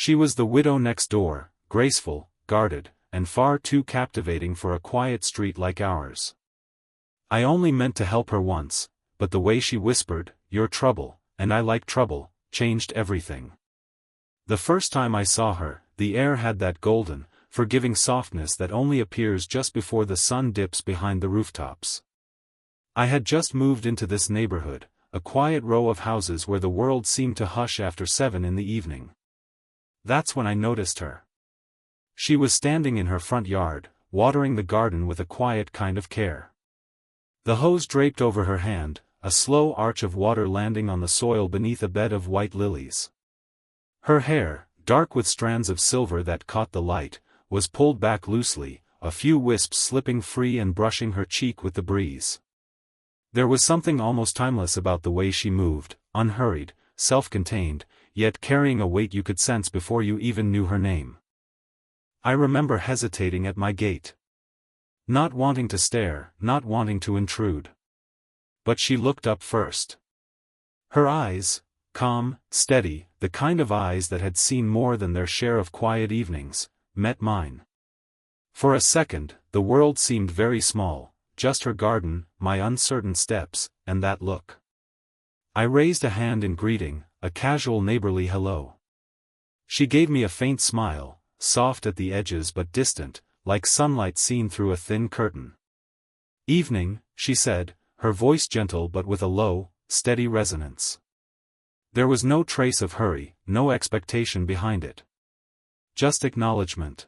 She was the widow next door, graceful, guarded, and far too captivating for a quiet street like ours. I only meant to help her once, but the way she whispered, "You're trouble, and I like trouble," changed everything. The first time I saw her, the air had that golden, forgiving softness that only appears just before the sun dips behind the rooftops. I had just moved into this neighborhood, a quiet row of houses where the world seemed to hush after 7 in the evening. That's when I noticed her. She was standing in her front yard, watering the garden with a quiet kind of care. The hose draped over her hand, a slow arch of water landing on the soil beneath a bed of white lilies. Her hair, dark with strands of silver that caught the light, was pulled back loosely, a few wisps slipping free and brushing her cheek with the breeze. There was something almost timeless about the way she moved, unhurried, self-contained, yet carrying a weight you could sense before you even knew her name. I remember hesitating at my gate. Not wanting to stare, not wanting to intrude. But she looked up first. Her eyes, calm, steady, the kind of eyes that had seen more than their share of quiet evenings, met mine. For a second, the world seemed very small, just her garden, my uncertain steps, and that look. I raised a hand in greeting, a casual neighborly hello. She gave me a faint smile, soft at the edges but distant, like sunlight seen through a thin curtain. "Evening," she said, her voice gentle but with a low, steady resonance. There was no trace of hurry, no expectation behind it. Just acknowledgement.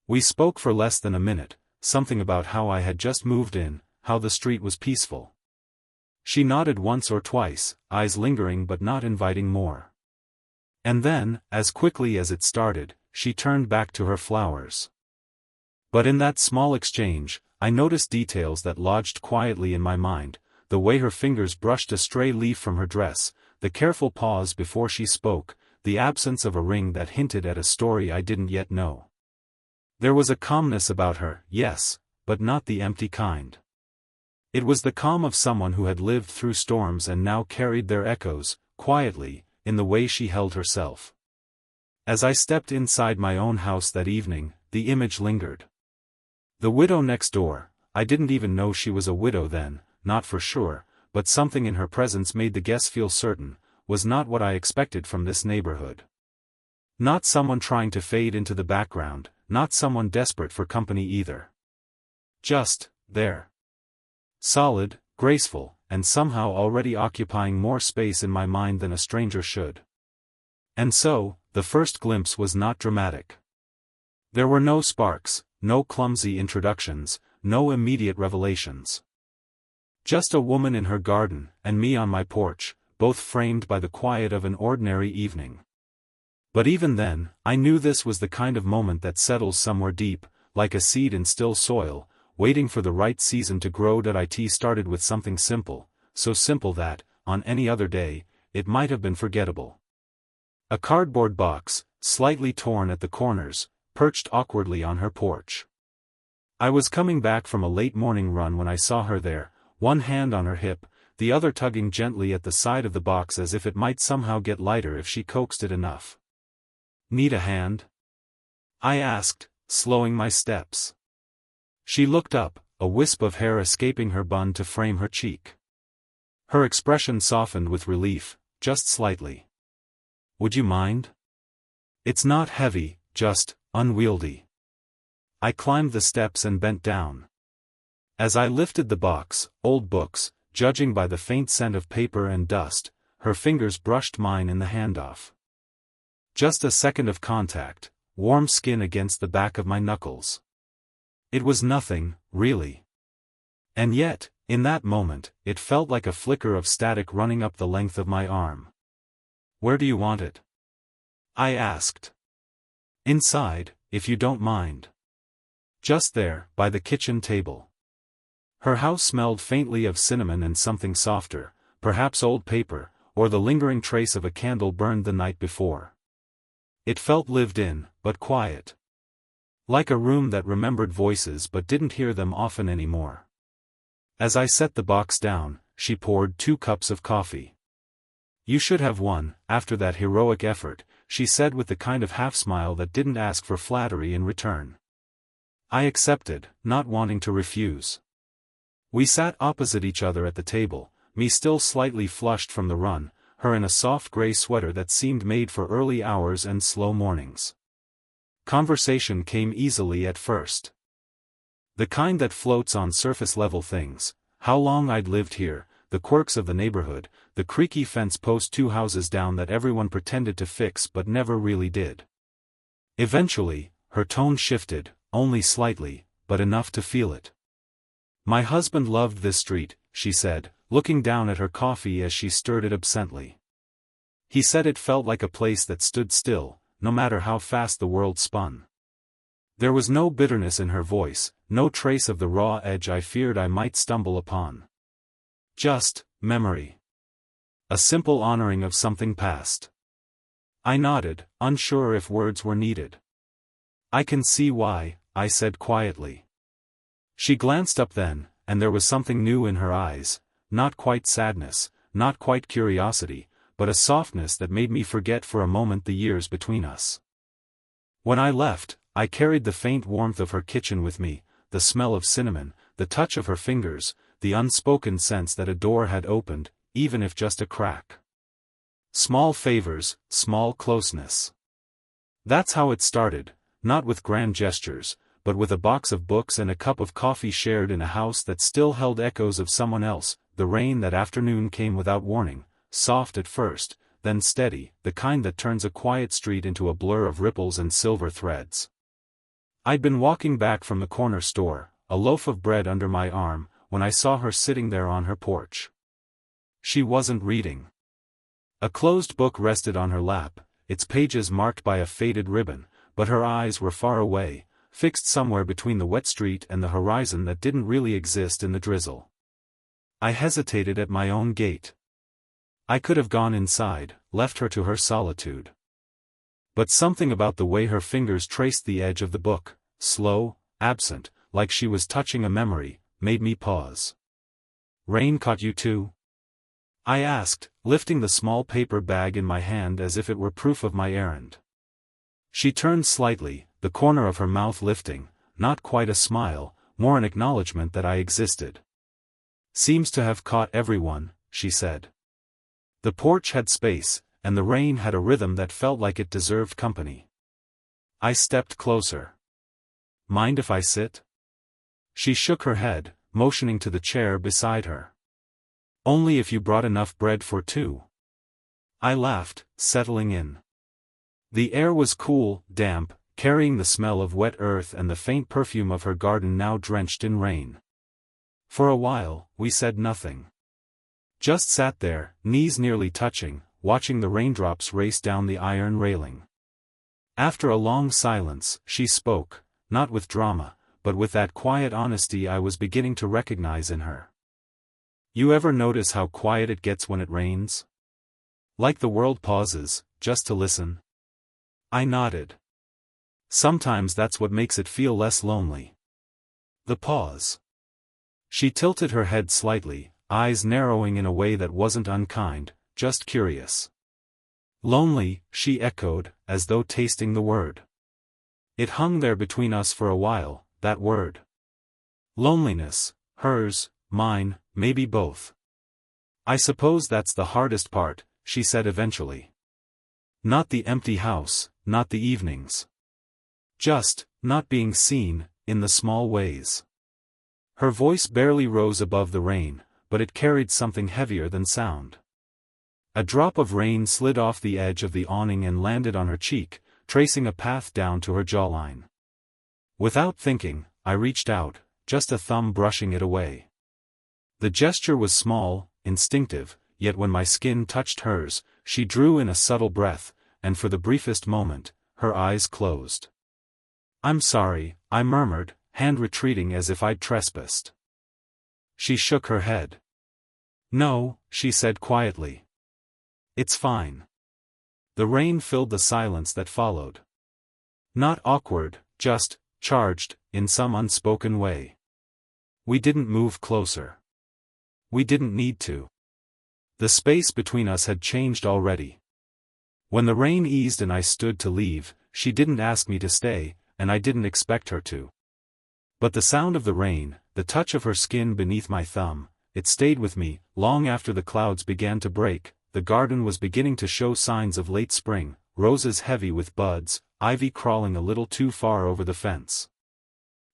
We spoke for less than a minute, something about how I had just moved in, how the street was peaceful. She nodded once or twice, eyes lingering but not inviting more. And then, as quickly as it started, she turned back to her flowers. But in that small exchange, I noticed details that lodged quietly in my mind, the way her fingers brushed a stray leaf from her dress, the careful pause before she spoke, the absence of a ring that hinted at a story I didn't yet know. There was a calmness about her, yes, but not the empty kind. It was the calm of someone who had lived through storms and now carried their echoes, quietly, in the way she held herself. As I stepped inside my own house that evening, the image lingered. The widow next door, I didn't even know she was a widow then, not for sure, but something in her presence made the guess feel certain, was not what I expected from this neighborhood. Not someone trying to fade into the background, not someone desperate for company either. Just, there. Solid, graceful, and somehow already occupying more space in my mind than a stranger should. And so, the first glimpse was not dramatic. There were no sparks, no clumsy introductions, no immediate revelations. Just a woman in her garden, and me on my porch, both framed by the quiet of an ordinary evening. But even then, I knew this was the kind of moment that settles somewhere deep, like a seed in still soil, waiting for the right season to grow. It started with something simple, so simple that, on any other day, it might have been forgettable. A cardboard box, slightly torn at the corners, perched awkwardly on her porch. I was coming back from a late morning run when I saw her there, one hand on her hip, the other tugging gently at the side of the box as if it might somehow get lighter if she coaxed it enough. "Need a hand?" I asked, slowing my steps. She looked up, a wisp of hair escaping her bun to frame her cheek. Her expression softened with relief, just slightly. "Would you mind? It's not heavy, just unwieldy." I climbed the steps and bent down. As I lifted the box, old books, judging by the faint scent of paper and dust, her fingers brushed mine in the handoff. Just a second of contact, warm skin against the back of my knuckles. It was nothing, really. And yet, in that moment, it felt like a flicker of static running up the length of my arm. "Where do you want it?" I asked. "Inside, if you don't mind." "Just there, by the kitchen table." Her house smelled faintly of cinnamon and something softer, perhaps old paper, or the lingering trace of a candle burned the night before. It felt lived in, but quiet. Like a room that remembered voices but didn't hear them often anymore. As I set the box down, she poured 2 cups of coffee. "You should have one." After that heroic effort, she said with the kind of half-smile that didn't ask for flattery in return. I accepted, not wanting to refuse. We sat opposite each other at the table, me still slightly flushed from the run, her in a soft gray sweater that seemed made for early hours and slow mornings. Conversation came easily at first. The kind that floats on surface-level things: how long I'd lived here, the quirks of the neighborhood, the creaky fence post 2 houses down that everyone pretended to fix but never really did. Eventually, her tone shifted, only slightly, but enough to feel it. My husband loved this street, she said, looking down at her coffee as she stirred it absently. He said it felt like a place that stood still, no matter how fast the world spun. There was no bitterness in her voice, no trace of the raw edge I feared I might stumble upon. Just memory. A simple honoring of something past. I nodded, unsure if words were needed. I can see why, I said quietly. She glanced up then, and there was something new in her eyes, not quite sadness, not quite curiosity, but a softness that made me forget for a moment the years between us. When I left, I carried the faint warmth of her kitchen with me, the smell of cinnamon, the touch of her fingers, the unspoken sense that a door had opened, even if just a crack. Small favors, small closeness. That's how it started, not with grand gestures, but with a box of books and a cup of coffee shared in a house that still held echoes of someone else. The rain that afternoon came without warning, soft at first, then steady, the kind that turns a quiet street into a blur of ripples and silver threads. I'd been walking back from the corner store, a loaf of bread under my arm, when I saw her sitting there on her porch. She wasn't reading. A closed book rested on her lap, its pages marked by a faded ribbon, but her eyes were far away, fixed somewhere between the wet street and the horizon that didn't really exist in the drizzle. I hesitated at my own gate. I could have gone inside, left her to her solitude. But something about the way her fingers traced the edge of the book, slow, absent, like she was touching a memory, made me pause. "Rain caught you too?" I asked, lifting the small paper bag in my hand as if it were proof of my errand. She turned slightly, the corner of her mouth lifting, not quite a smile, more an acknowledgement that I existed. "Seems to have caught everyone," she said. The porch had space, and the rain had a rhythm that felt like it deserved company. I stepped closer. "Mind if I sit?" She shook her head, motioning to the chair beside her. "Only if you brought enough bread for 2. I laughed, settling in. The air was cool, damp, carrying the smell of wet earth and the faint perfume of her garden now drenched in rain. For a while, we said nothing. Just sat there, knees nearly touching, watching the raindrops race down the iron railing. After a long silence, she spoke, not with drama, but with that quiet honesty I was beginning to recognize in her. "You ever notice how quiet it gets when it rains? Like the world pauses, just to listen?" I nodded. "Sometimes that's what makes it feel less lonely. The pause." She tilted her head slightly, eyes narrowing in a way that wasn't unkind, just curious. "Lonely," she echoed, as though tasting the word. It hung there between us for a while, that word. Loneliness, hers, mine, maybe both. "I suppose that's the hardest part," she said eventually. "Not the empty house, not the evenings. Just, not being seen, in the small ways." Her voice barely rose above the rain, but it carried something heavier than sound. A drop of rain slid off the edge of the awning and landed on her cheek, tracing a path down to her jawline. Without thinking, I reached out, just a thumb brushing it away. The gesture was small, instinctive, yet when my skin touched hers, she drew in a subtle breath, and for the briefest moment, her eyes closed. "I'm sorry," I murmured, hand retreating as if I'd trespassed. She shook her head. "No," she said quietly. "It's fine." The rain filled the silence that followed. Not awkward, just charged, in some unspoken way. We didn't move closer. We didn't need to. The space between us had changed already. When the rain eased and I stood to leave, she didn't ask me to stay, and I didn't expect her to. But the sound of the rain, the touch of her skin beneath my thumb, it stayed with me. Long after the clouds began to break, the garden was beginning to show signs of late spring, roses heavy with buds, ivy crawling a little too far over the fence.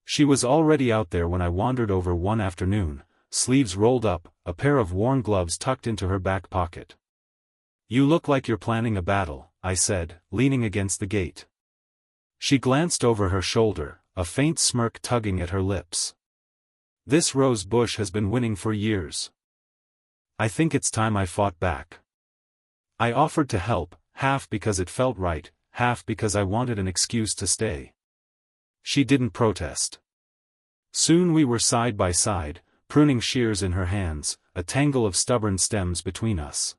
She was already out there when I wandered over one afternoon, sleeves rolled up, a pair of worn gloves tucked into her back pocket. "You look like you're planning a battle," I said, leaning against the gate. She glanced over her shoulder, a faint smirk tugging at her lips. "This rose bush has been winning for years. I think it's time I fought back." I offered to help, half because it felt right, half because I wanted an excuse to stay. She didn't protest. Soon we were side by side, pruning shears in her hands, a tangle of stubborn stems between us.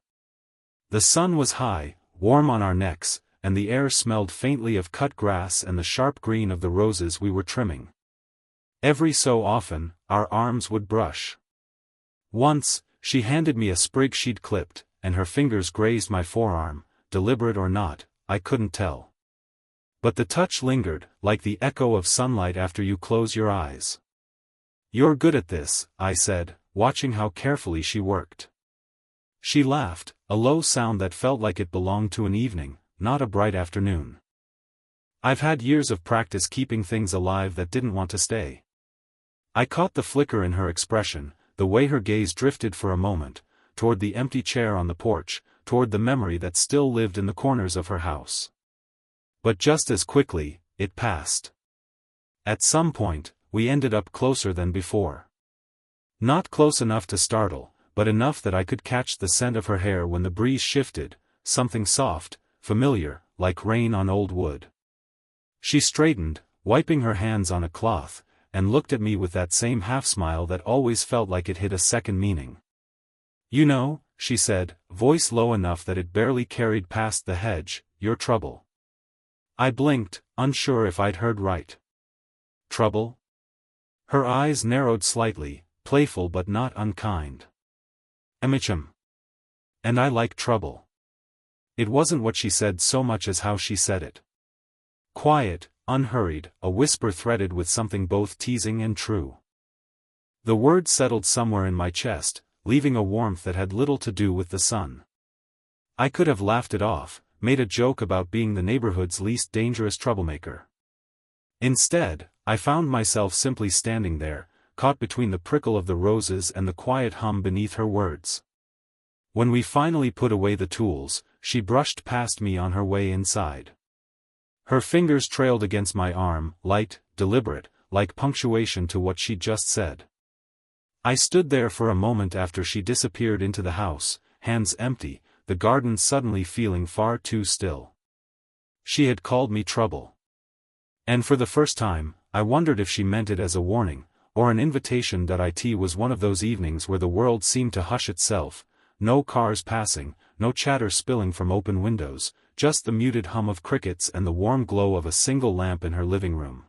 The sun was high, warm on our necks, and the air smelled faintly of cut grass and the sharp green of the roses we were trimming. Every so often, our arms would brush. Once, she handed me a sprig she'd clipped, and her fingers grazed my forearm, deliberate or not, I couldn't tell. But the touch lingered, like the echo of sunlight after you close your eyes. "You're good at this," I said, watching how carefully she worked. She laughed, a low sound that felt like it belonged to an evening, not a bright afternoon. "I've had years of practice keeping things alive that didn't want to stay." I caught the flicker in her expression, the way her gaze drifted for a moment, toward the empty chair on the porch, toward the memory that still lived in the corners of her house. But just as quickly, it passed. At some point, we ended up closer than before. Not close enough to startle, but enough that I could catch the scent of her hair when the breeze shifted, something soft, familiar, like rain on old wood. She straightened, wiping her hands on a cloth, and looked at me with that same half-smile that always felt like it hid a second meaning. "You know," she said, voice low enough that it barely carried past the hedge, "your trouble." I blinked, unsure if I'd heard right. "Trouble?" Her eyes narrowed slightly, playful but not unkind. "Emicham. And I like trouble." It wasn't what she said so much as how she said it. Quiet, unhurried, a whisper threaded with something both teasing and true. The word settled somewhere in my chest, leaving a warmth that had little to do with the sun. I could have laughed it off, made a joke about being the neighborhood's least dangerous troublemaker. Instead, I found myself simply standing there, caught between the prickle of the roses and the quiet hum beneath her words. When we finally put away the tools, she brushed past me on her way inside. Her fingers trailed against my arm, light, deliberate, like punctuation to what she'd just said. I stood there for a moment after she disappeared into the house, hands empty, the garden suddenly feeling far too still. She had called me trouble. And for the first time, I wondered if she meant it as a warning, or an invitation. It was one of those evenings where the world seemed to hush itself, no cars passing, no chatter spilling from open windows, just the muted hum of crickets and the warm glow of a single lamp in her living room.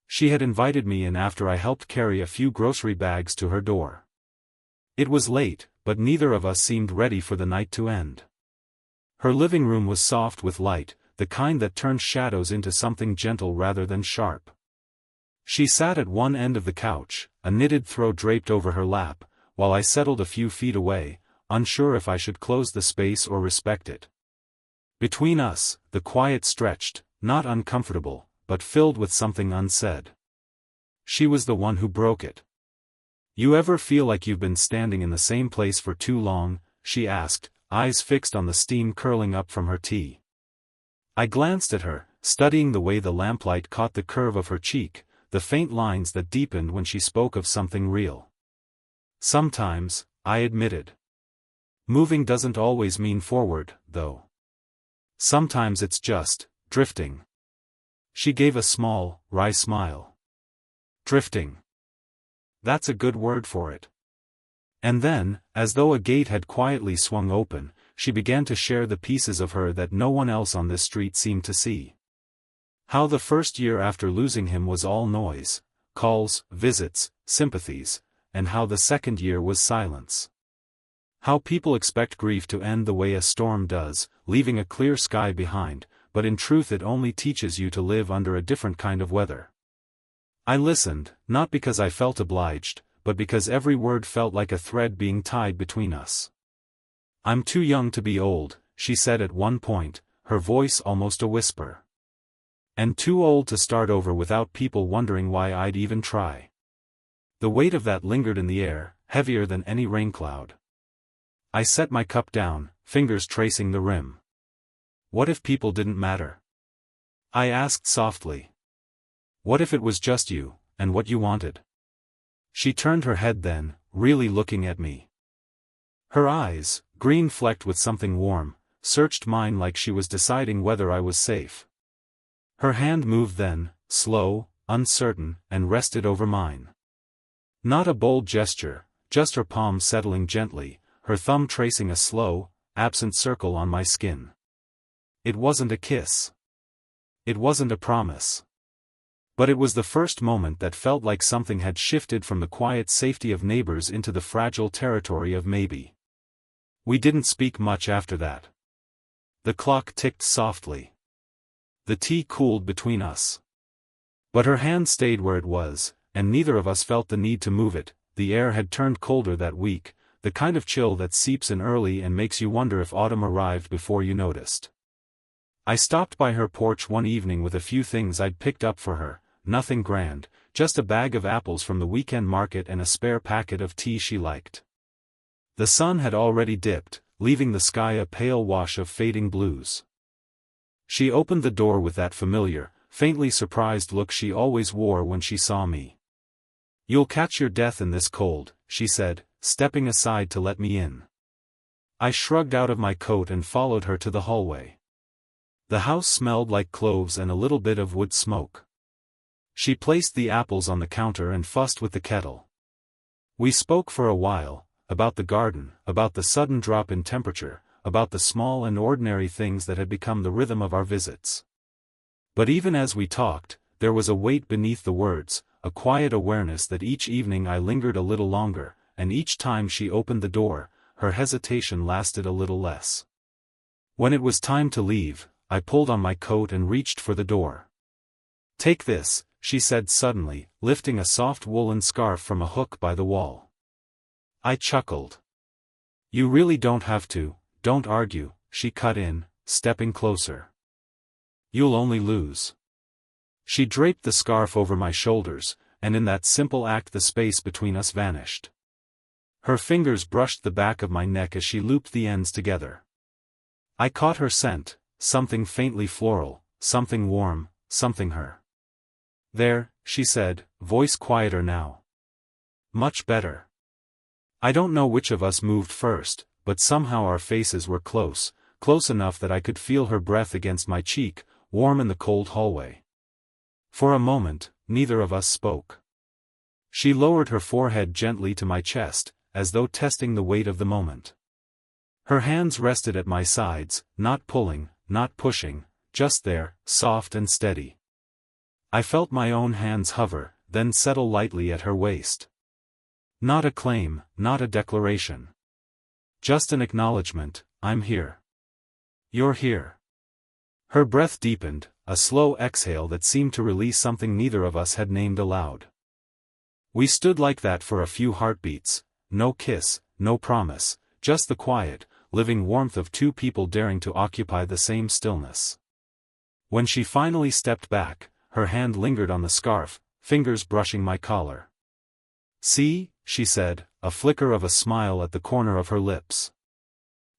She had invited me in after I helped carry a few grocery bags to her door. It was late, but neither of us seemed ready for the night to end. Her living room was soft with light, the kind that turns shadows into something gentle rather than sharp. She sat at one end of the couch, a knitted throw draped over her lap, while I settled a few feet away, unsure if I should close the space or respect it. Between us, the quiet stretched, not uncomfortable, but filled with something unsaid. She was the one who broke it. "You ever feel like you've been standing in the same place for too long?" she asked, eyes fixed on the steam curling up from her tea. I glanced at her, studying the way the lamplight caught the curve of her cheek, the faint lines that deepened when she spoke of something real. "Sometimes," I admitted. "Moving doesn't always mean forward, though. Sometimes it's just drifting." She gave a small, wry smile. "Drifting. That's a good word for it." And then, as though a gate had quietly swung open, she began to share the pieces of her that no one else on this street seemed to see. How the first year after losing him was all noise, calls, visits, sympathies, and how the second year was silence. How people expect grief to end the way a storm does, leaving a clear sky behind, but in truth it only teaches you to live under a different kind of weather. I listened, not because I felt obliged, but because every word felt like a thread being tied between us. "I'm too young to be old," she said at one point, her voice almost a whisper. "And too old to start over without people wondering why I'd even try." The weight of that lingered in the air, heavier than any rain cloud. I set my cup down, fingers tracing the rim. "What if people didn't matter?" I asked softly. "What if it was just you, and what you wanted?" She turned her head then, really looking at me. Her eyes, green flecked with something warm, searched mine like she was deciding whether I was safe. Her hand moved then, slow, uncertain, and rested over mine. Not a bold gesture, just her palm settling gently, her thumb tracing a slow, absent circle on my skin. It wasn't a kiss. It wasn't a promise. But it was the first moment that felt like something had shifted from the quiet safety of neighbors into the fragile territory of maybe. We didn't speak much after that. The clock ticked softly. The tea cooled between us. But her hand stayed where it was, and neither of us felt the need to move it. The air had turned colder that week, the kind of chill that seeps in early and makes you wonder if autumn arrived before you noticed. I stopped by her porch one evening with a few things I'd picked up for her, nothing grand, just a bag of apples from the weekend market and a spare packet of tea she liked. The sun had already dipped, leaving the sky a pale wash of fading blues. She opened the door with that familiar, faintly surprised look she always wore when she saw me. "You'll catch your death in this cold," she said, stepping aside to let me in. I shrugged out of my coat and followed her to the hallway. The house smelled like cloves and a little bit of wood smoke. She placed the apples on the counter and fussed with the kettle. We spoke for a while, about the garden, about the sudden drop in temperature, about the small and ordinary things that had become the rhythm of our visits. But even as we talked, there was a weight beneath the words, a quiet awareness that each evening I lingered a little longer, and each time she opened the door, her hesitation lasted a little less. When it was time to leave, I pulled on my coat and reached for the door. "Take this," she said suddenly, lifting a soft woolen scarf from a hook by the wall. I chuckled. "You really don't have to, don't argue," she cut in, stepping closer. "You'll only lose." She draped the scarf over my shoulders, and in that simple act the space between us vanished. Her fingers brushed the back of my neck as she looped the ends together. I caught her scent, something faintly floral, something warm, something her. "There," she said, voice quieter now. "Much better." I don't know which of us moved first, but somehow our faces were close, close enough that I could feel her breath against my cheek, warm in the cold hallway. For a moment, neither of us spoke. She lowered her forehead gently to my chest, as though testing the weight of the moment. Her hands rested at my sides, not pulling, not pushing, just there, soft and steady. I felt my own hands hover, then settle lightly at her waist. Not a claim, not a declaration. Just an acknowledgement, "I'm here. You're here." Her breath deepened, a slow exhale that seemed to release something neither of us had named aloud. We stood like that for a few heartbeats, no kiss, no promise, just the quiet, living warmth of two people daring to occupy the same stillness. When she finally stepped back, her hand lingered on the scarf, fingers brushing my collar. "See," she said, a flicker of a smile at the corner of her lips.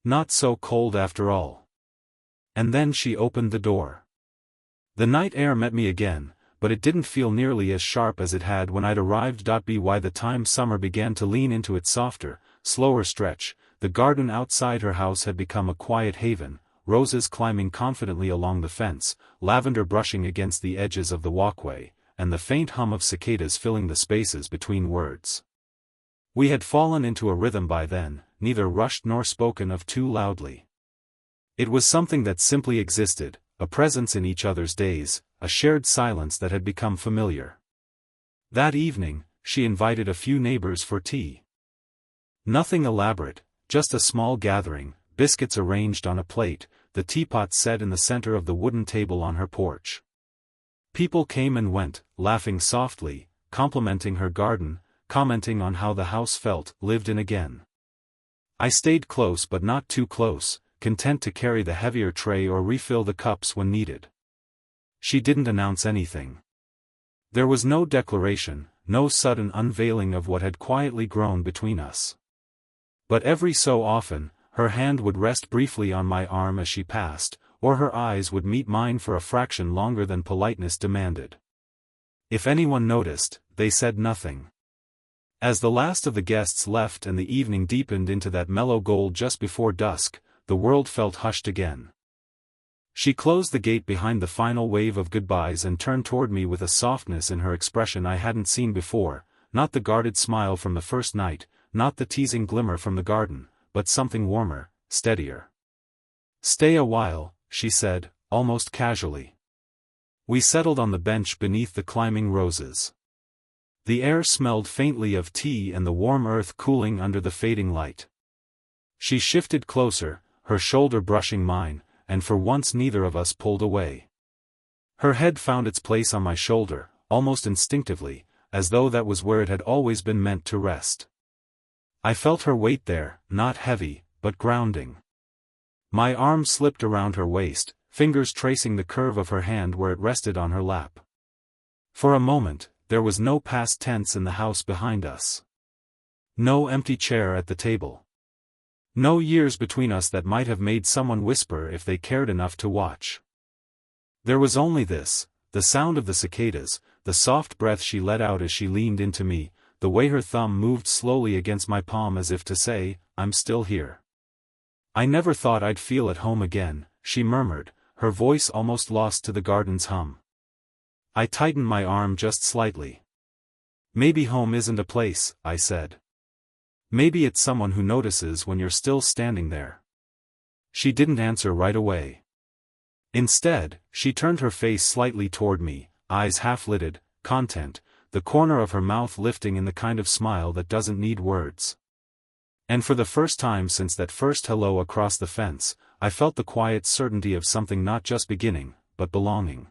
"Not so cold after all." And then she opened the door. The night air met me again, but it didn't feel nearly as sharp as it had when I'd arrived. By the time summer began to lean into its softer, slower stretch, the garden outside her house had become a quiet haven, roses climbing confidently along the fence, lavender brushing against the edges of the walkway, and the faint hum of cicadas filling the spaces between words. We had fallen into a rhythm by then, neither rushed nor spoken of too loudly. It was something that simply existed, a presence in each other's days, a shared silence that had become familiar. That evening, she invited a few neighbors for tea. Nothing elaborate, just a small gathering, biscuits arranged on a plate, the teapot set in the center of the wooden table on her porch. People came and went, laughing softly, complimenting her garden, commenting on how the house felt, lived in again. I stayed close but not too close, content to carry the heavier tray or refill the cups when needed. She didn't announce anything. There was no declaration, no sudden unveiling of what had quietly grown between us. But every so often, her hand would rest briefly on my arm as she passed, or her eyes would meet mine for a fraction longer than politeness demanded. If anyone noticed, they said nothing. As the last of the guests left and the evening deepened into that mellow gold just before dusk, the world felt hushed again. She closed the gate behind the final wave of goodbyes and turned toward me with a softness in her expression I hadn't seen before, not the guarded smile from the first night, not the teasing glimmer from the garden, but something warmer, steadier. "Stay a while," she said, almost casually. We settled on the bench beneath the climbing roses. The air smelled faintly of tea and the warm earth cooling under the fading light. She shifted closer, her shoulder brushing mine, and for once neither of us pulled away. Her head found its place on my shoulder, almost instinctively, as though that was where it had always been meant to rest. I felt her weight there, not heavy, but grounding. My arm slipped around her waist, fingers tracing the curve of her hand where it rested on her lap. For a moment, there was no past tense in the house behind us. No empty chair at the table. No years between us that might have made someone whisper if they cared enough to watch. There was only this, the sound of the cicadas, the soft breath she let out as she leaned into me, the way her thumb moved slowly against my palm as if to say, "I'm still here." "I never thought I'd feel at home again," she murmured, her voice almost lost to the garden's hum. I tightened my arm just slightly. "Maybe home isn't a place," I said. "Maybe it's someone who notices when you're still standing there." She didn't answer right away. Instead, she turned her face slightly toward me, eyes half-lidded, content, the corner of her mouth lifting in the kind of smile that doesn't need words. And for the first time since that first hello across the fence, I felt the quiet certainty of something not just beginning, but belonging.